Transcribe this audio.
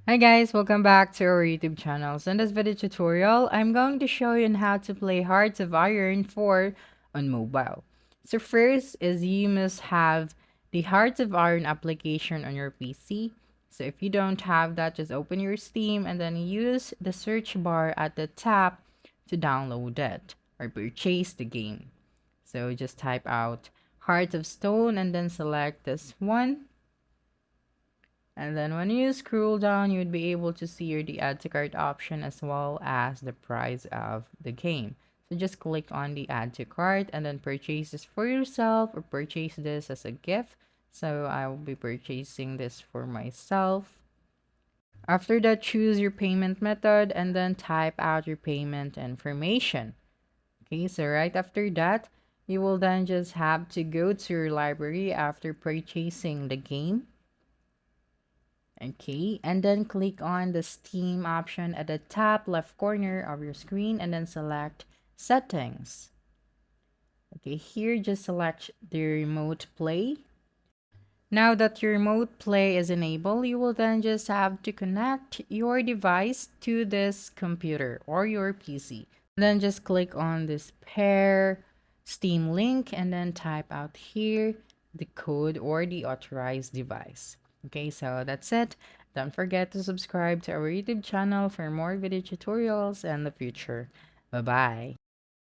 Hi guys, welcome back to our YouTube channel. So in this video tutorial, I'm going to show you on how to play Hearts of Iron 4 on mobile. So first is you must have the Hearts of Iron application on your PC. So if you don't have that, just open your Steam and then use the search bar at the top to download it or purchase the game. So just type out Hearts of Stone and then select this one, and then when you scroll down, you would be able to see the add to cart option as well as the price of the game. So just click on the add to cart and then purchase this for yourself or purchase this as a gift. So I will be purchasing this for myself. After that, choose your payment method and then type out your payment information. Okay, so right after that, you will then just have to go to your library after purchasing the game. Okay, and then click on the Steam option at the top left corner of your screen and then select Settings. Okay, here just select the remote play. Now that your remote play is enabled, you will then just have to connect your device to this computer or your PC. Then just click on this pair Steam link and then type out here the code or the authorized device. Okay, so that's it. Don't forget to subscribe to our YouTube channel for more video tutorials in the future. Bye bye.